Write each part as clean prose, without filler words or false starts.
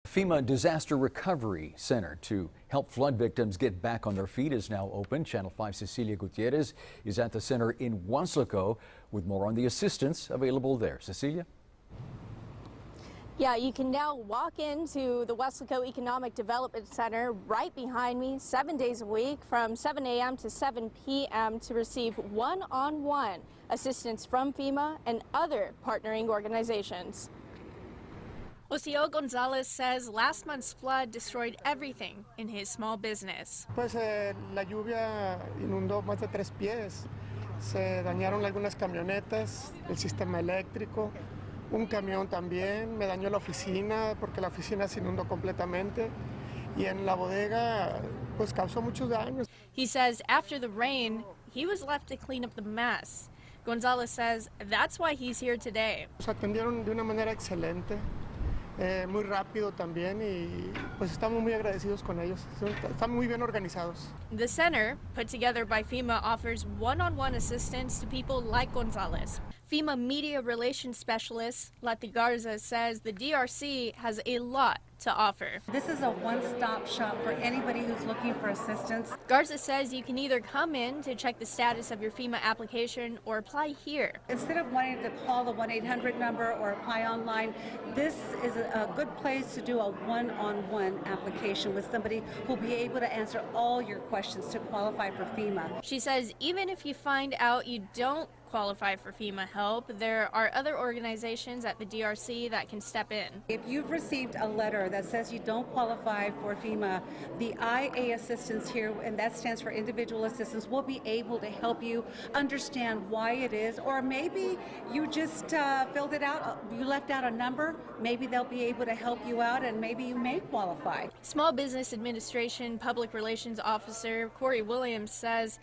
FEMA Disaster Recovery Center to help flood victims get back on their feet is now open. Channel 5's Cecilia Gutierrez is at the center in Huaslico with more on the assistance available there. Cecilia? Yeah, you can now walk into the Huaslico Economic Development Center right behind me 7 days a week from 7 a.m. to 7 p.m. to receive one-on-one assistance from FEMA and other partnering organizations. Osio Gonzalez says last month's flood destroyed everything in his small business. Pues la lluvia inundó más de 3 pies. Se dañaron algunas camionetas, el sistema eléctrico, un camión también. Me dañó la oficina porque la oficina se inundó completamente. Y en la bodega pues causó muchos daños. He says after the rain, he was left to clean up the mess. Gonzalez says that's why he's here today. Nos atendieron de una manera excelente. Muy rápido también y pues estamos muy agradecidos con ellos. Están muy bien organizados. The center, put together by FEMA, offers one-on-one assistance to people like Gonzalez. FEMA Media Relations Specialist Lati Garza says the DRC has a lot to offer. This is a one-stop shop for anybody who's looking for assistance. Garza says you can either come in to check the status of your FEMA application or apply here. Instead of wanting to call the 1-800 number or apply online, this is a good place to do a one-on-one application with somebody who'll be able to answer all your questions to qualify for FEMA. She says even if you find out you don't qualify for FEMA help, there are other organizations at the DRC that can step in. If you've received a letter that says you don't qualify for FEMA, the IA assistance here, and that stands for individual assistance, will be able to help you understand why it is, or maybe you just filled it out, you left out a number, maybe they'll be able to help you out and maybe you may qualify. Small Business Administration Public Relations Officer Corey Williams says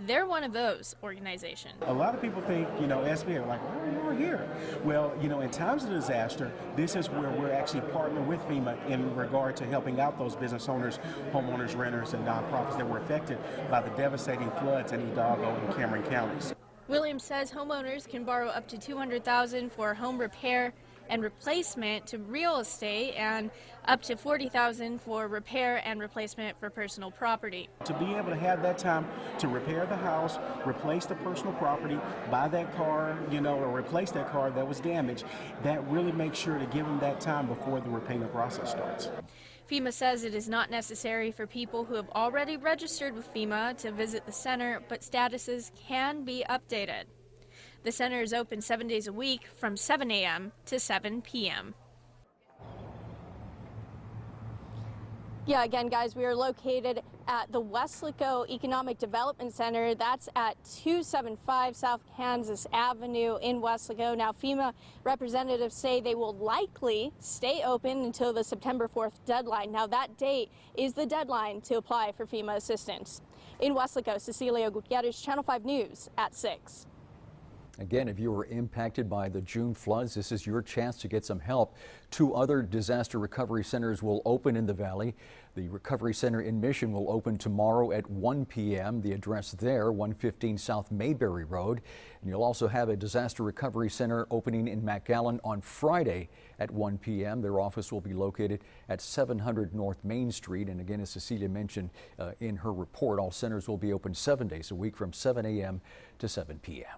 they're one of those organizations. A lot of people think, SBA are like, oh, we're here. Well, in times of disaster, this is where we're actually partnering with FEMA in regard to helping out those business owners, homeowners, renters, and nonprofits that were affected by the devastating floods in Hidalgo and Cameron counties. Williams says homeowners can borrow up to $200,000 for home repair and replacement to real estate and up to $40,000 for repair and replacement for personal property. To be able to have that time to repair the house, replace the personal property, buy that car, or replace that car that was damaged, that really makes sure to give them that time before the repayment process starts. FEMA says it is not necessary for people who have already registered with FEMA to visit the center, but statuses can be updated. The center is open 7 days a week from 7 a.m. to 7 p.m. Yeah, again, guys, we are located at the Huaslico Economic Development Center. That's at 275 South Kansas Avenue in Huaslico. Now, FEMA representatives say they will likely stay open until the September 4th deadline. Now, that date is the deadline to apply for FEMA assistance. In Huaslico, Cecilia Gutierrez, Channel 5 News at 6. Again, if you were impacted by the June floods, this is your chance to get some help. 2 other disaster recovery centers will open in the valley. The Recovery Center in Mission will open tomorrow at 1 p.m. The address there, 115 South Mayberry Road. And you'll also have a disaster recovery center opening in McAllen on Friday at 1 p.m. Their office will be located at 700 North Main Street. And again, as Cecilia mentioned in her report, all centers will be open 7 days a week from 7 a.m. to 7 p.m.